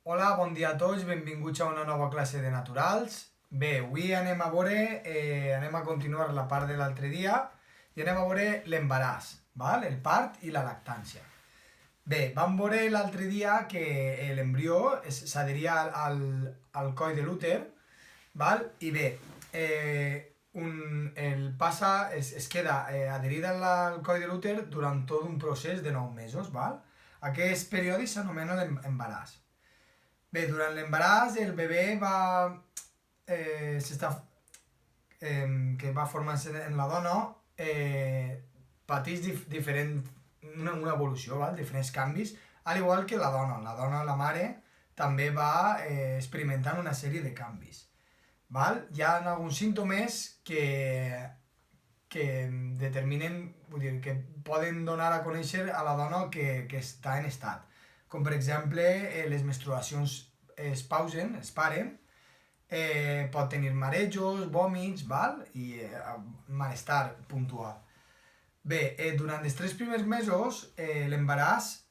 Hola, bon dia a tots, benvinguts a una nova classe de naturals. Bé, avui anem a veure, anem a continuar la part de l'altre dia i anem a veure l'embaràs, val? El part i la lactància. Bé, vam veure l'altre dia que l'embrió s'adheria al coll de l'úter, val? I bé, es queda adherit al coll de l'úter durant tot un procés de 9 mesos, val? Aquest període s'anomena l'embaràs. Bé, durant l'embaràs el bebè s'està, que va formant-se en la dona pateix una evolució, val? Diferents canvis, al igual que la dona. La mare, també va experimentant una sèrie de canvis. Val? Hi ha alguns símptomes que determinen, vull dir, que poden donar a conèixer a la dona que està en estat. Com per exemple, les menstruacions es paren, pot tenir marejos, vòmits, val? I malestar puntual. Bé, durant els 3 primers mesos l'embaràs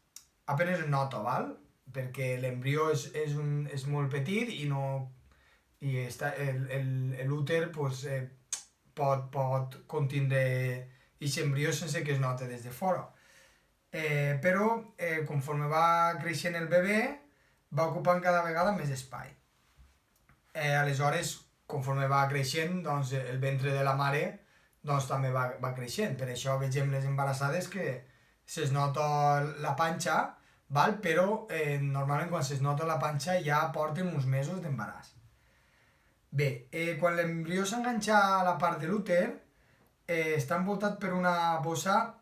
apenas es nota, val? Perquè l'embrió és molt petit i no i l'úter pues, pot contindre aquest embrió sense que es note des de fora. Però conforme va creixent el bebè va ocupant cada vegada més espai. Aleshores, conforme va creixent, doncs, el ventre de la mare doncs, també va creixent. Per això vegem les embarassades que se's nota la panxa, val? Però normalment quan se's nota la panxa ja porten uns mesos d'embaràs. Bé, quan l'embrió s'enganxa a la part de l'úter està envoltat per una bossa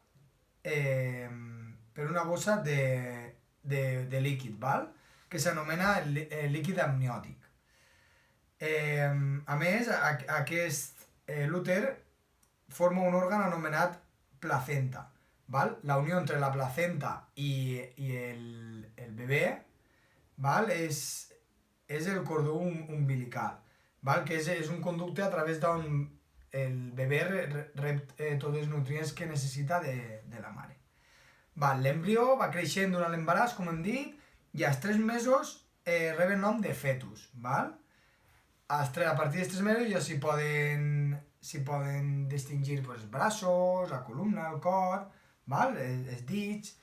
de líquid, val? Que s'anomena el líquid amniòtic. A més, l'úter forma un òrgan anomenat placenta. Val? La unió entre la placenta i el bebè, val? És el cordó umbilical, val? Que és un conducte a través d'on el bebè rep tots els nutrients que necessita de la mare. L'embrió va creixent durant l'embaràs, com hem dit, i als 3 mesos rep el nom de fetus. Val? A partir dels 3 mesos ja s'hi poden distingir pues, els braços, la columna, el cor, val? Els dits,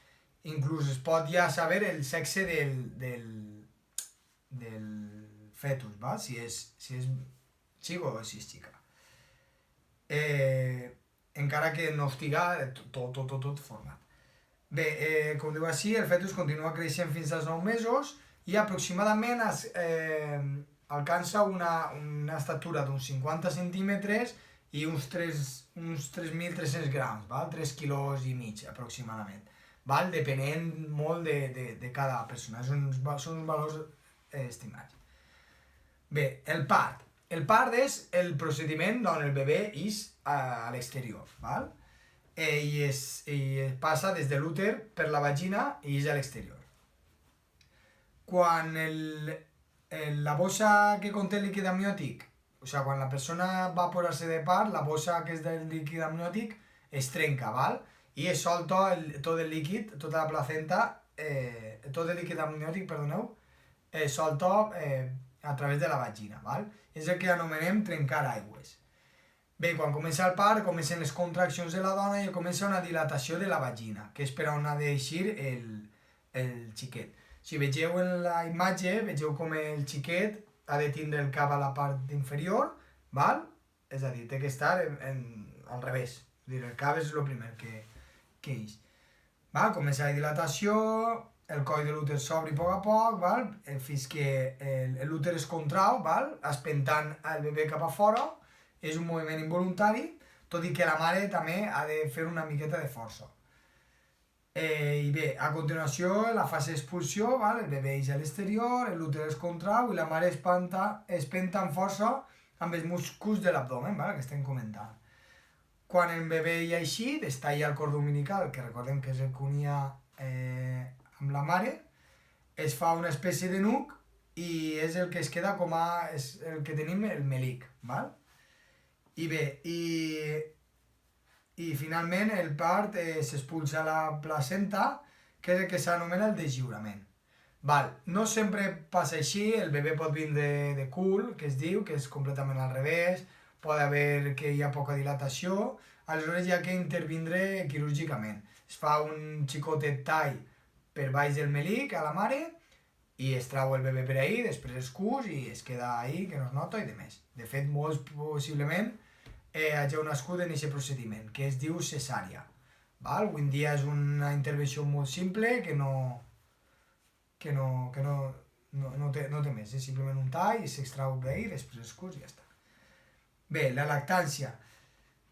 inclús es pot ja saber el sexe del fetus, val? Si és xico o si és xica. Encara que no estiga tot format. Bé, com diu així, el fetus continua creixent fins als 9 mesos i aproximadament alcança una estatura d'uns 50 centímetres i uns 3.300 grams, val? 3 quilos i mig aproximadament, val? Depenent molt de cada persona, són uns valors estimats. Bé, el part. El part és el procediment on el bebè ix a l'exterior, val? I passa des de l'úter per la vagina i ix a l'exterior. Quan la bossa que conté el líquid amniòtic, o sigui, quan la persona va posar-se de part, la bossa que és del líquid amniòtic es trenca, val? I es solta tot el líquid, tota la placenta, tot el líquid amniòtic, perdoneu, es solta a través de la vagina, val? És el que anomenem trencar aigües. Bé, quan comença el part, comencen les contraccions de la dona i comença una dilatació de la vagina, que és per on ha d'eixir el xiquet. Si vegeu en la imatge, vegeu com el xiquet ha de tindre el cap a la part inferior, val? És a dir, té que estar al revés. És a dir, el cap és el primer que ix. Val? Comença la dilatació, el coll de l'úter s'obre a poc, val? Fins que l'úter es contrau, val? Espentant el bebè cap a fora. És un moviment involuntari, tot i que la mare també ha de fer una miqueta de força. I bé, a continuació, la fase d'expulsió, el bebè ix a l'exterior, l'úter es contrau i la mare espenta amb força amb els músculs de l'abdomen, que estem comentant. Quan el bebè hi ha eixit, està allà el cordó umbilical, que recordem que és el que unia amb la mare, es fa una espècie de nuc i és el que es queda és el que tenim el melic, val? I bé, i finalment el part s'expulsa la placenta, que és el que s'anomena el deslliurament. Val, no sempre passa així, el bebè pot vindre de cul, que es diu, que és completament al revés, pot haver que hi ha poca dilatació, aleshores hi ha que intervindre quirúrgicament. Es fa un xicotet tall per baix del melic a la mare i es trau el bebè per ahí, després es cus i es queda ahí, que no es nota i de més. De fet, molts possiblement hageu nascut en aquest procediment, que es diu cesària. Val? Avui en dia és una intervenció molt simple que no té més, és simplement un tall i s'extrau bé i després es cus i ja està. Bé, la lactància.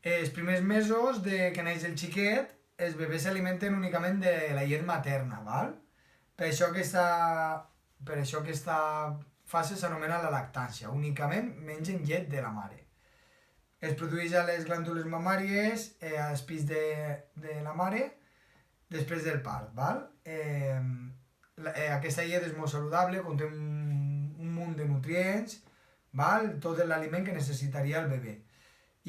Els primers mesos de que neix el xiquet, els bebès s'alimenten únicament de la llet materna, val? Per això aquesta fase s'anomena la lactància, únicament mengen llet de la mare. Es produeix a les glàndules mamàries, als pits de la mare, després del part, val? Aquesta llet és molt saludable, conté un munt de nutrients, val? Tot l'aliment que necessitaria el bebè.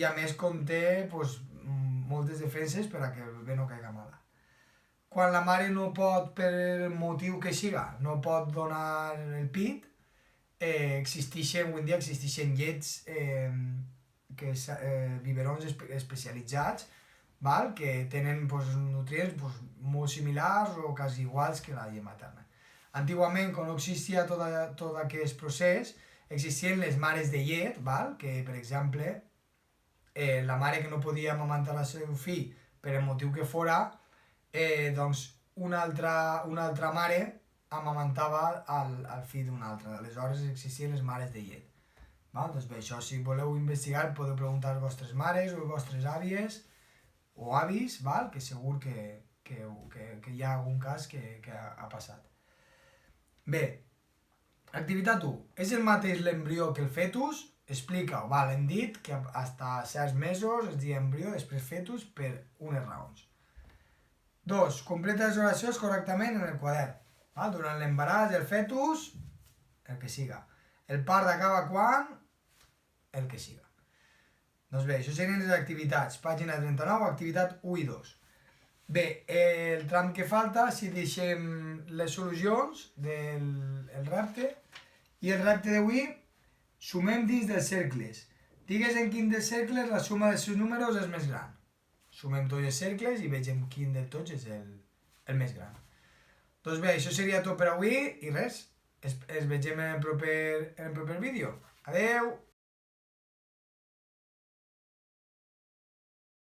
I a més conté moltes defenses per a que el bebè no caiga malalt. Quan la mare no pot, per el motiu que siga, no pot donar el pit, avui en dia existeixen llets, biberons especialitzats, val? Que tenen nutrients molt similars o quasi iguals que la llet materna. Antigament, quan no existia tot aquest procés, existien les mares de llet, val? Que, per exemple, la mare que no podia amamantar el seu fill per el motiu que fora, doncs una altra mare amamantava el fill d'una altra. Aleshores existien les mares de llet. Val? Doncs bé, això, si voleu investigar, podeu preguntar a les vostres mares o a les vostres àvies o avis, val? Que segur que hi ha algun cas que ha passat. Bé, activitat 1. És el mateix l'embrió que el fetus? Explica-ho. Val, hem dit que fins a certs mesos es diu embrió, després fetus, per unes raons. 2. Completa les oracions correctament en el quadern. Val? Durant l'embaràs, el fetus, el que siga. El part acaba quan? El que siga. Doncs bé, això serien les activitats. Pàgina 39, activitat 1 i 2. Bé, el tram que falta, si deixem les solucions del repte, i el repte d'avui, sumem dins dels cercles. Digues en quin dels cercles la suma dels seus números és més gran. Sumem tots els cercles i vegem quin de tots és el més gran. Doncs bé, això seria tot per avui i res, ens vegem en el proper vídeo. Adeu!